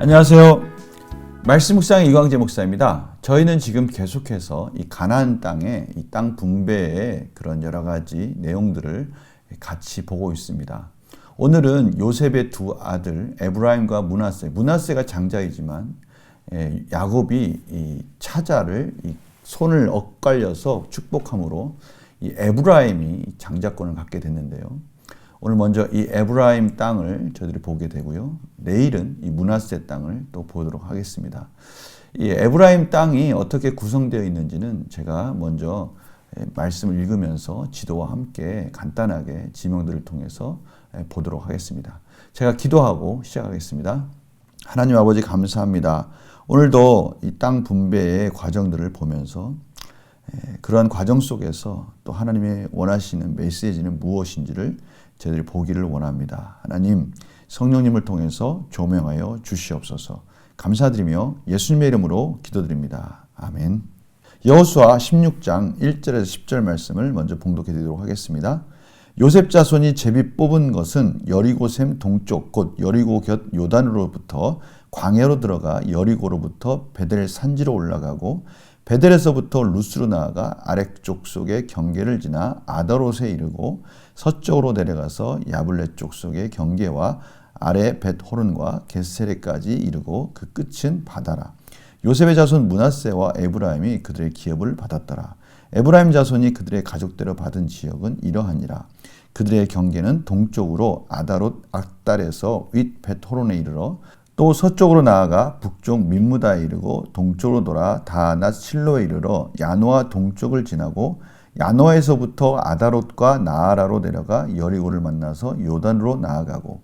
안녕하세요. 말씀 묵상 이광재 목사입니다. 저희는 지금 계속해서 이 가나안 땅의 이 땅 분배의 그런 여러 가지 내용들을 같이 보고 있습니다. 오늘은 요셉의 두 아들 에브라임과 므낫세가 장자이지만 야곱이 이 차자를 이 손을 엇갈려서 축복함으로 이 에브라임이 장자권을 갖게 됐는데요. 오늘 먼저 이 에브라임 땅을 저희들이 보게 되고요. 내일은 이 므낫세 땅을 또 보도록 하겠습니다. 이 에브라임 땅이 어떻게 구성되어 있는지는 제가 먼저 말씀을 읽으면서 지도와 함께 간단하게 지명들을 통해서 보도록 하겠습니다. 제가 기도하고 시작하겠습니다. 하나님 아버지 감사합니다. 오늘도 이 땅 분배의 과정들을 보면서 그러한 과정 속에서 또 하나님의 원하시는 메시지는 무엇인지를 저희들이 보기를 원합니다. 하나님, 성령님을 통해서 조명하여 주시옵소서. 감사드리며 예수님의 이름으로 기도드립니다. 아멘. 여호수아 16장 1절에서 10절 말씀을 먼저 봉독해 드리도록 하겠습니다. 요셉 자손이 제비 뽑은 것은 여리고샘 동쪽 곧 여리고 곁 요단으로부터 광야로 들어가 여리고로부터 베델 산지로 올라가고 베델에서부터 루스로 나아가 아렉 족속의 경계를 지나 아다롯에 이르고 서쪽으로 내려가서 야블레 족속의 경계와 아래 벳호른과 겟세레까지 이르고 그 끝은 바다라. 요셉의 자손 므낫세와 에브라임이 그들의 기업을 받았더라. 에브라임 자손이 그들의 가족대로 받은 지역은 이러하니라. 그들의 경계는 동쪽으로 아다롯 악달에서 윗 벳호른에 이르러 또 서쪽으로 나아가 북쪽 민무다에 이르고 동쪽으로 돌아 다낫 실로에 이르러 야노아 동쪽을 지나고 야노아에서부터 아다롯과 나아라로 내려가 여리고를 만나서 요단으로 나아가고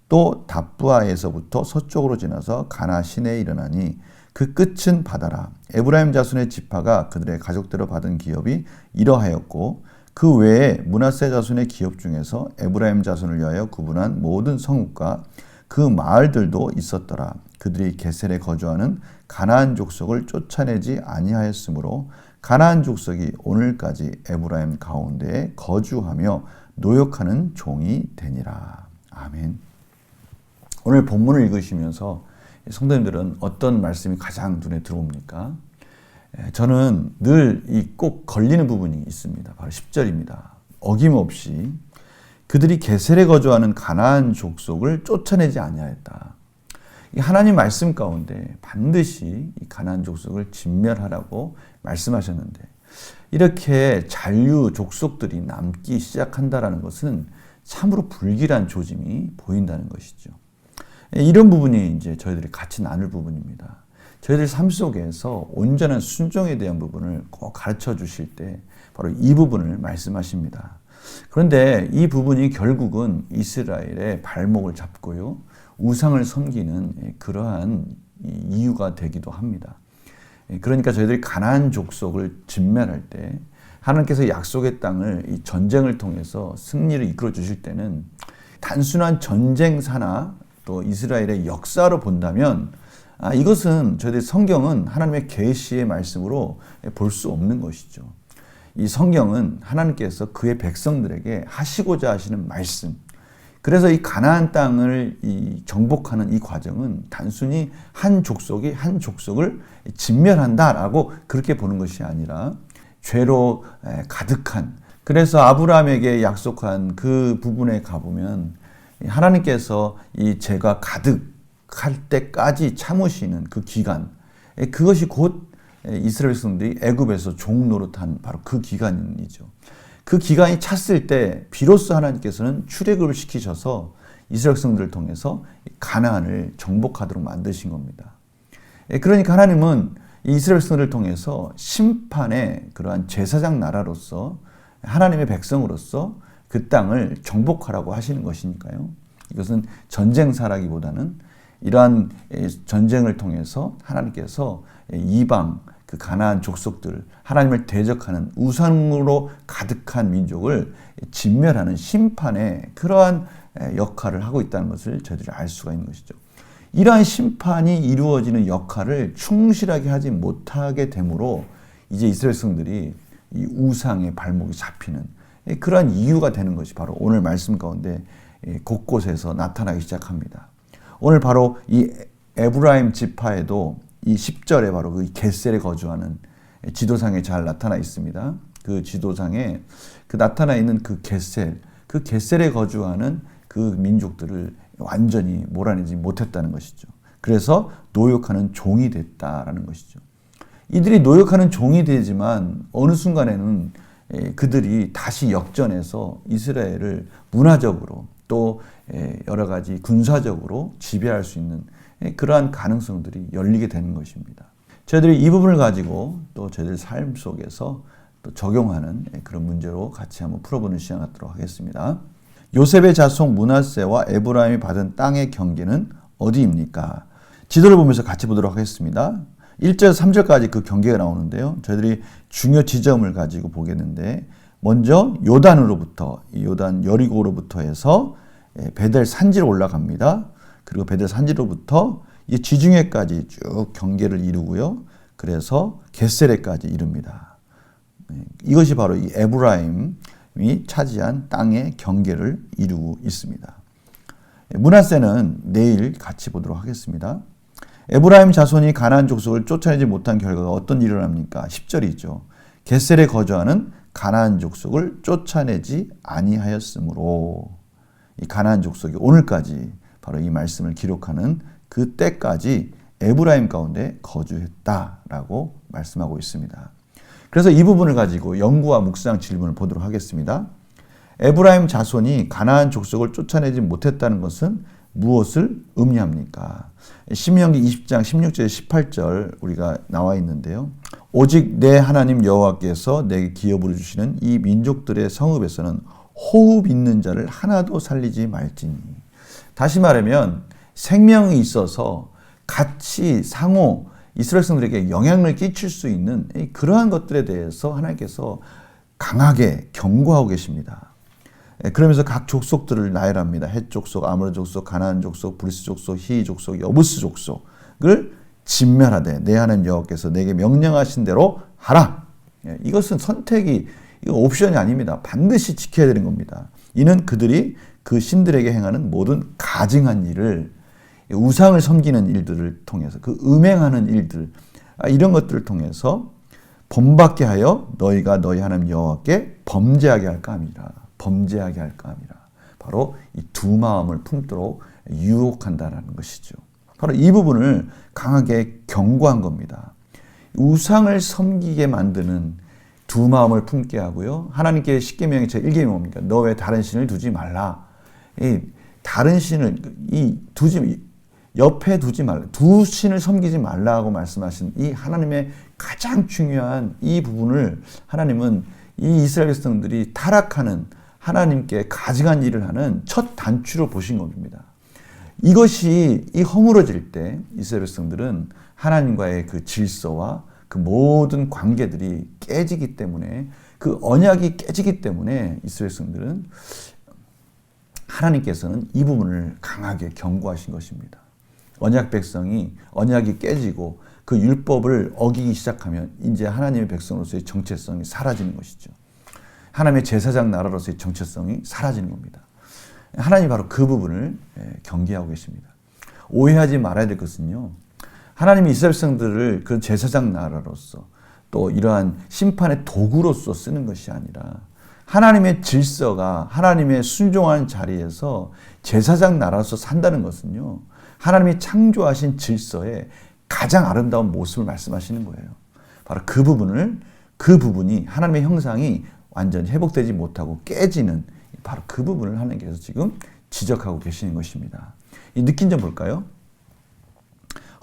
또 답부아에서부터 서쪽으로 지나서 가나 시내에 이르나니 그 끝은 바다라. 에브라임 자손의 지파가 그들의 가족대로 받은 기업이 이러하였고 그 외에 므낫세 자손의 기업 중에서 에브라임 자손을 위하여 구분한 모든 성읍과 그 마을들도 있었더라. 그들이 게셀에 거주하는 가나안 족속을 쫓아내지 아니하였으므로 가나안 족속이 오늘까지 에브라임 가운데에 거주하며 노역하는 종이 되니라. 아멘. 오늘 본문을 읽으시면서 성도님들은 어떤 말씀이 가장 눈에 들어옵니까? 저는 늘 이 꼭 걸리는 부분이 있습니다. 바로 10절입니다. 어김없이 그들이 게셀에 거주하는 가나안 족속을 쫓아내지 아니하였다. 하나님 말씀 가운데 반드시 이 가나안 족속을 진멸하라고 말씀하셨는데 이렇게 잔류 족속들이 남기 시작한다는 것은 참으로 불길한 조짐이 보인다는 것이죠. 이런 부분이 이제 저희들이 같이 나눌 부분입니다. 저희들 삶 속에서 온전한 순종에 대한 부분을 꼭 가르쳐 주실 때 바로 이 부분을 말씀하십니다. 그런데 이 부분이 결국은 이스라엘의 발목을 잡고요. 우상을 섬기는 그러한 이유가 되기도 합니다. 그러니까 저희들이 가나안 족속을 진멸할 때 하나님께서 약속의 땅을 이 전쟁을 통해서 승리를 이끌어 주실 때는 단순한 전쟁사나 또 이스라엘의 역사로 본다면 이것은 저희들 성경은 하나님의 계시의 말씀으로 볼 수 없는 것이죠. 이 성경은 하나님께서 그의 백성들에게 하시고자 하시는 말씀. 그래서 이 가나안 땅을 정복하는 이 과정은 단순히 한 족속이 한 족속을 진멸한다라고 그렇게 보는 것이 아니라 죄로 가득한, 그래서 아브라함에게 약속한 그 부분에 가보면 하나님께서 이 죄가 가득할 때까지 참으시는 그 기간, 그것이 곧 이스라엘 백성들이 애굽에서 종 노릇한 바로 그 기간이죠. 그 기간이 찼을 때 비로소 하나님께서는 출애굽을 시키셔서 이스라엘 백성들을 통해서 가나안을 정복하도록 만드신 겁니다. 그러니까 하나님은 이스라엘 백성들을 통해서 심판의 그러한 제사장 나라로서 하나님의 백성으로서 그 땅을 정복하라고 하시는 것이니까요. 이것은 전쟁사라기보다는 이러한 전쟁을 통해서 하나님께서 이방 그 가나안 족속들, 하나님을 대적하는 우상으로 가득한 민족을 진멸하는 심판의 그러한 역할을 하고 있다는 것을 저희들이 알 수가 있는 것이죠. 이러한 심판이 이루어지는 역할을 충실하게 하지 못하게 되므로 이제 이스라엘 백성들이 이 우상의 발목이 잡히는 그러한 이유가 되는 것이 바로 오늘 말씀 가운데 곳곳에서 나타나기 시작합니다. 오늘 바로 이 에브라임 지파에도 이 10절에 바로 그 겟셀에 거주하는 지도상에 잘 나타나 있습니다. 그 지도상에 그 나타나 있는 그 겟셀에 거주하는 그 민족들을 완전히 몰아내지 못했다는 것이죠. 그래서 노역하는 종이 됐다라는 것이죠. 이들이 노역하는 종이 되지만 어느 순간에는 그들이 다시 역전해서 이스라엘을 문화적으로 또 여러 가지 군사적으로 지배할 수 있는 그러한 가능성들이 열리게 되는 것입니다. 저희들이 이 부분을 가지고 또 저희들 삶 속에서 또 적용하는 그런 문제로 같이 한번 풀어보는 시간 갖도록 하겠습니다. 요셉의 자손 므낫세와 에브라임이 받은 땅의 경계는 어디입니까? 지도를 보면서 같이 보도록 하겠습니다. 1절, 3절까지 그 경계가 나오는데요. 저희들이 중요 지점을 가지고 보겠는데 먼저 요단으로부터 요단 여리고로부터 해서 베델 산지로 올라갑니다. 그리고 베델 산지로부터 이 지중해까지 쭉 경계를 이루고요. 그래서 겟셀에까지 이릅니다. 이것이 바로 이 에브라임이 차지한 땅의 경계를 이루고 있습니다. 므낫세는 내일 같이 보도록 하겠습니다. 에브라임 자손이 가나안 족속을 쫓아내지 못한 결과가 어떤 일을 합니까? 10절이죠. 겟셀에 거주하는 가나안 족속을 쫓아내지 아니하였으므로 이 가나안 족속이 오늘까지 바로 이 말씀을 기록하는 그 때까지 에브라임 가운데 거주했다라고 말씀하고 있습니다. 그래서 이 부분을 가지고 연구와 묵상 질문을 보도록 하겠습니다. 에브라임 자손이 가나안 족속을 쫓아내지 못했다는 것은 무엇을 의미합니까? 신명기 20장 16절 18절 우리가 나와 있는데요. 오직 내 하나님 여호와께서 내게 기업으로 주시는 이 민족들의 성읍에서는 호흡 있는 자를 하나도 살리지 말지니. 다시 말하면 생명이 있어서 같이 상호 이스라엘 성들에게 영향을 끼칠 수 있는 그러한 것들에 대해서 하나님께서 강하게 경고하고 계십니다. 그러면서 각 족속들을 나열합니다. 헷 족속, 아모리 족속, 가나안 족속, 브리스 족속, 히위 족속, 여부스 족속을 진멸하되 내 하나님 여호와께서 내게 명령하신 대로 하라. 이것은 선택이 이거 옵션이 아닙니다. 반드시 지켜야 되는 겁니다. 이는 그들이 그 신들에게 행하는 모든 가증한 일을 우상을 섬기는 일들을 통해서 그 음행하는 일들 이런 것들을 통해서 본받게 하여 너희가 너희 하나님 여호와께 범죄하게 할까 함이라. 범죄하게 할까 함이라. 바로 이 두 마음을 품도록 유혹한다라는 것이죠. 바로 이 부분을 강하게 경고한 겁니다. 우상을 섬기게 만드는 두 마음을 품게 하고요. 하나님께 십계명의 제 1계명이 뭡니까? 너 외에 다른 신을 두지 말라. 이 다른 신을 옆에 두지 말라. 두 신을 섬기지 말라고 말씀하신 이 하나님의 가장 중요한 이 부분을 하나님은 이 이스라엘 백성들이 타락하는 하나님께 가증한 일을 하는 첫 단추로 보신 겁니다. 이것이 이 허물어질 때 이스라엘 백성들은 하나님과의 그 질서와 그 모든 관계들이 깨지기 때문에 그 언약이 깨지기 때문에 이스라엘 백성들은 하나님께서는 이 부분을 강하게 경고하신 것입니다. 언약 백성이 언약이 깨지고 그 율법을 어기기 시작하면 이제 하나님의 백성으로서의 정체성이 사라지는 것이죠. 하나님의 제사장 나라로서의 정체성이 사라지는 겁니다. 하나님이 바로 그 부분을 경계하고 계십니다. 오해하지 말아야 될 것은요. 하나님이 이스라엘 백성들을 그 제사장 나라로서 또 이러한 심판의 도구로서 쓰는 것이 아니라 하나님의 질서가 하나님의 순종하는 자리에서 제사장 나라로서 산다는 것은요. 하나님이 창조하신 질서의 가장 아름다운 모습을 말씀하시는 거예요. 바로 그 부분이 하나님의 형상이 완전히 회복되지 못하고 깨지는 바로 그 부분을 하나님께서 지금 지적하고 계시는 것입니다. 이 느낀 점 볼까요?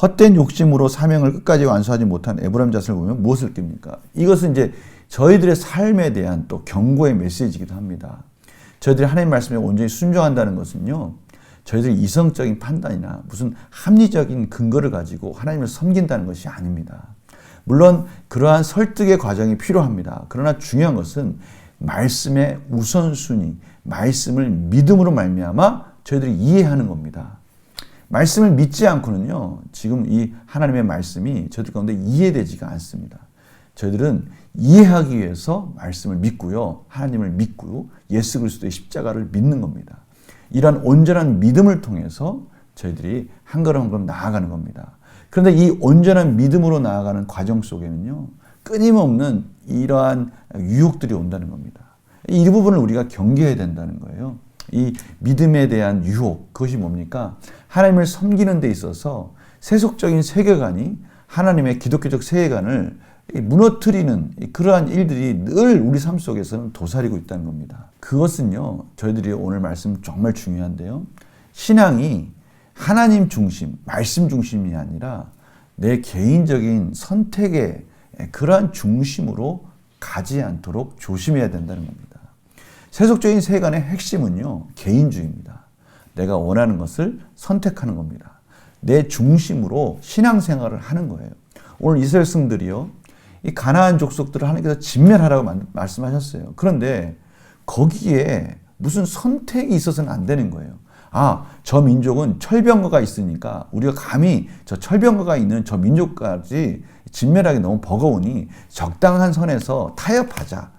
헛된 욕심으로 사명을 끝까지 완수하지 못한 에브라임 자손을 보면 무엇을 느낍니까? 이것은 이제 저희들의 삶에 대한 또 경고의 메시지이기도 합니다. 저희들이 하나님 말씀에 온전히 순종한다는 것은요. 저희들이 이성적인 판단이나 무슨 합리적인 근거를 가지고 하나님을 섬긴다는 것이 아닙니다. 물론 그러한 설득의 과정이 필요합니다. 그러나 중요한 것은 말씀의 우선순위, 말씀을 믿음으로 말미암아 저희들이 이해하는 겁니다. 말씀을 믿지 않고는요. 지금 이 하나님의 말씀이 저희들 가운데 이해되지가 않습니다. 저희들은 이해하기 위해서 말씀을 믿고요. 하나님을 믿고 예수 그리스도의 십자가를 믿는 겁니다. 이러한 온전한 믿음을 통해서 저희들이 한 걸음 한 걸음 나아가는 겁니다. 그런데 이 온전한 믿음으로 나아가는 과정 속에는요, 끊임없는 이러한 유혹들이 온다는 겁니다. 이 부분을 우리가 경계해야 된다는 거예요. 이 믿음에 대한 유혹, 그것이 뭡니까? 하나님을 섬기는 데 있어서 세속적인 세계관이 하나님의 기독교적 세계관을 무너뜨리는 그러한 일들이 늘 우리 삶 속에서는 도사리고 있다는 겁니다. 그것은요, 저희들이 오늘 말씀 정말 중요한데요. 신앙이 하나님 중심, 말씀 중심이 아니라 내 개인적인 선택의 그러한 중심으로 가지 않도록 조심해야 된다는 겁니다. 세속적인 세계관의 핵심은요, 개인주의입니다. 내가 원하는 것을 선택하는 겁니다. 내 중심으로 신앙생활을 하는 거예요. 오늘 이스라엘 성들이요, 이 가나안 족속들을 하나님께서 진멸하라고 말씀하셨어요. 그런데 거기에 무슨 선택이 있어서는 안 되는 거예요. 저 민족은 철병거가 있으니까 우리가 감히 저 철병거가 있는 저 민족까지 진멸하기 너무 버거우니 적당한 선에서 타협하자.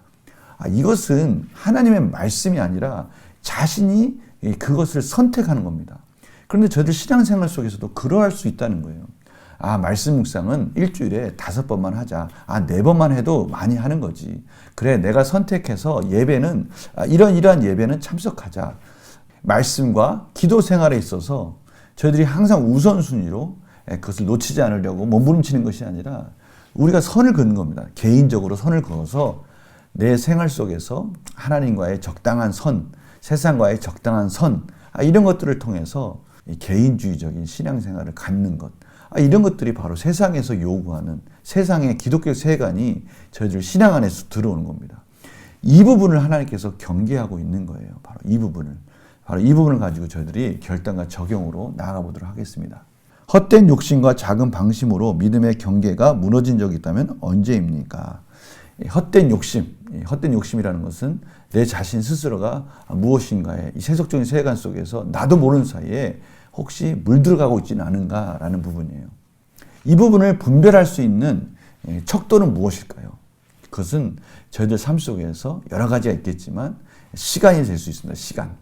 이것은 하나님의 말씀이 아니라 자신이 그것을 선택하는 겁니다. 그런데 저희들 신앙생활 속에서도 그러할 수 있다는 거예요. 말씀 묵상은 일주일에 5번만 하자. 4번만 해도 많이 하는 거지. 그래, 내가 선택해서 예배는, 이러한 예배는 참석하자. 말씀과 기도 생활에 있어서 저희들이 항상 우선순위로 그것을 놓치지 않으려고 몸부림치는 것이 아니라 우리가 선을 긋는 겁니다. 개인적으로 선을 그어서 내 생활 속에서 하나님과의 적당한 선, 세상과의 적당한 선, 이런 것들을 통해서 개인주의적인 신앙생활을 갖는 것, 이런 것들이 바로 세상에서 요구하는 세상의 기독교 세계관이 저희들 신앙 안에서 들어오는 겁니다. 이 부분을 하나님께서 경계하고 있는 거예요. 바로 이 부분을 가지고 저희들이 결단과 적용으로 나아가 보도록 하겠습니다. 헛된 욕심과 작은 방심으로 믿음의 경계가 무너진 적이 있다면 언제입니까? 헛된 욕심이라는 것은 내 자신 스스로가 무엇인가에 이 세속적인 세계관 속에서 나도 모르는 사이에 혹시 물들어가고 있지는 않은가라는 부분이에요. 이 부분을 분별할 수 있는 척도는 무엇일까요? 그것은 저희들 삶 속에서 여러 가지가 있겠지만 시간이 될 수 있습니다. 시간.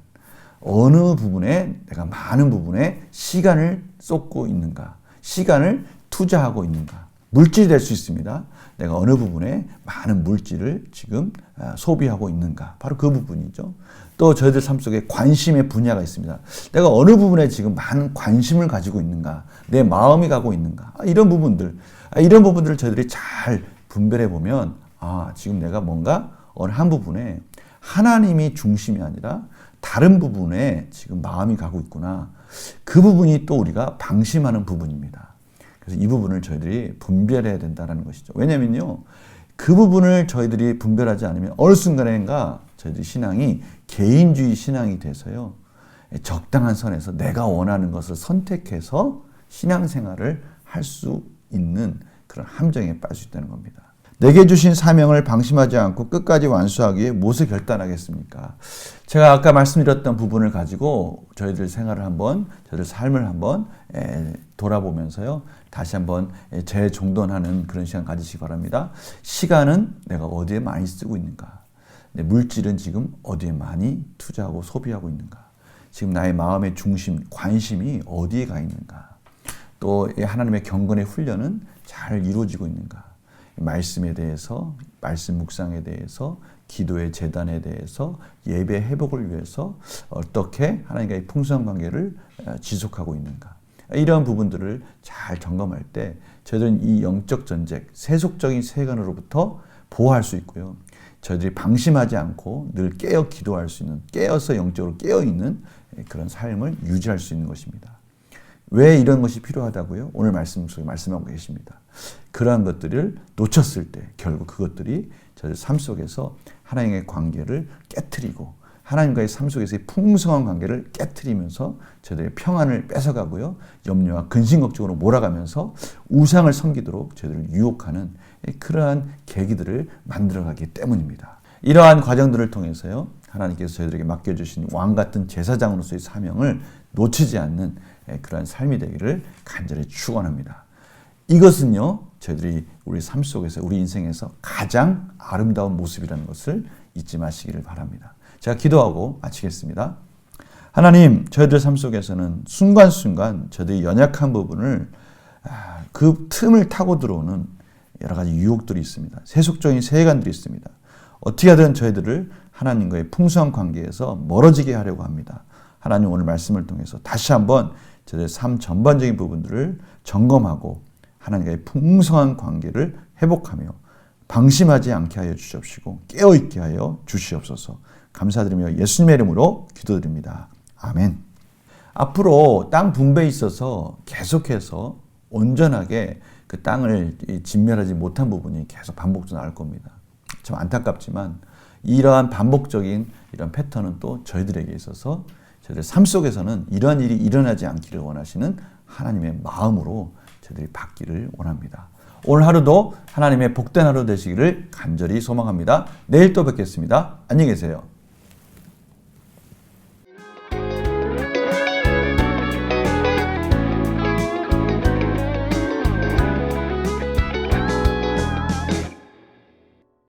어느 부분에 내가 많은 부분에 시간을 쏟고 있는가, 시간을 투자하고 있는가. 물질이 될 수 있습니다. 내가 어느 부분에 많은 물질을 지금 소비하고 있는가. 바로 그 부분이죠. 또 저희들 삶 속에 관심의 분야가 있습니다. 내가 어느 부분에 지금 많은 관심을 가지고 있는가. 내 마음이 가고 있는가. 이런 부분들을 저희들이 잘 분별해 보면 지금 내가 뭔가 어느 한 부분에 하나님이 중심이 아니라 다른 부분에 지금 마음이 가고 있구나. 그 부분이 또 우리가 방심하는 부분입니다. 그래서 이 부분을 저희들이 분별해야 된다는 것이죠. 왜냐면요, 그 부분을 저희들이 분별하지 않으면 어느 순간인가 저희들이 신앙이 개인주의 신앙이 돼서요, 적당한 선에서 내가 원하는 것을 선택해서 신앙생활을 할 수 있는 그런 함정에 빠질 수 있다는 겁니다. 내게 주신 사명을 방심하지 않고 끝까지 완수하기 위해 무엇을 결단하겠습니까? 제가 아까 말씀드렸던 부분을 가지고 저희들 생활을 한번, 저희들 삶을 한번 돌아보면서요, 다시 한번 재종돈하는 그런 시간 가지시기 바랍니다. 시간은 내가 어디에 많이 쓰고 있는가? 내 물질은 지금 어디에 많이 투자하고 소비하고 있는가? 지금 나의 마음의 중심, 관심이 어디에 가 있는가? 또 하나님의 경건의 훈련은 잘 이루어지고 있는가? 말씀에 대해서, 말씀 묵상에 대해서, 기도의 재단에 대해서, 예배 회복을 위해서 어떻게 하나님과의 풍성한 관계를 지속하고 있는가. 이러한 부분들을 잘 점검할 때 저희들은 이 영적 전쟁, 세속적인 세계관으로부터 보호할 수 있고요. 저희들이 방심하지 않고 늘 깨어 기도할 수 있는, 깨어서 영적으로 깨어있는 그런 삶을 유지할 수 있는 것입니다. 왜 이런 것이 필요하다고요? 오늘 말씀 속에 말씀하고 계십니다. 그러한 것들을 놓쳤을 때 결국 그것들이 저희 삶 속에서 하나님과의 관계를 깨트리고 하나님과의 삶 속에서의 풍성한 관계를 깨트리면서 저희들의 평안을 뺏어가고요. 염려와 근심 걱정으로 몰아가면서 우상을 섬기도록 저희들을 유혹하는 그러한 계기들을 만들어가기 때문입니다. 이러한 과정들을 통해서요, 하나님께서 저희들에게 맡겨주신 왕같은 제사장으로서의 사명을 놓치지 않는 그러한 삶이 되기를 간절히 축원합니다. 이것은요, 저희들이 우리 삶 속에서, 우리 인생에서 가장 아름다운 모습이라는 것을 잊지 마시기를 바랍니다. 제가 기도하고 마치겠습니다. 하나님, 저희들 삶 속에서는 순간순간 저희들이 연약한 부분을 그 틈을 타고 들어오는 여러 가지 유혹들이 있습니다. 세속적인 세간들이 있습니다. 어떻게 하든 저희들을 하나님과의 풍성한 관계에서 멀어지게 하려고 합니다. 하나님 오늘 말씀을 통해서 다시 한번 저희들의 삶 전반적인 부분들을 점검하고 하나님과의 풍성한 관계를 회복하며 방심하지 않게 하여 주시옵시고 깨어있게 하여 주시옵소서. 감사드리며 예수님의 이름으로 기도드립니다. 아멘. 앞으로 땅 분배에 있어서 계속해서 온전하게 그 땅을 진멸하지 못한 부분이 계속 반복도 나올 겁니다. 참 안타깝지만 이러한 반복적인 이런 패턴은 또 저희들에게 있어서 저희들 삶 속에서는 이러한 일이 일어나지 않기를 원하시는 하나님의 마음으로 저희들이 받기를 원합니다. 오늘 하루도 하나님의 복된 하루 되시기를 간절히 소망합니다. 내일 또 뵙겠습니다. 안녕히 계세요.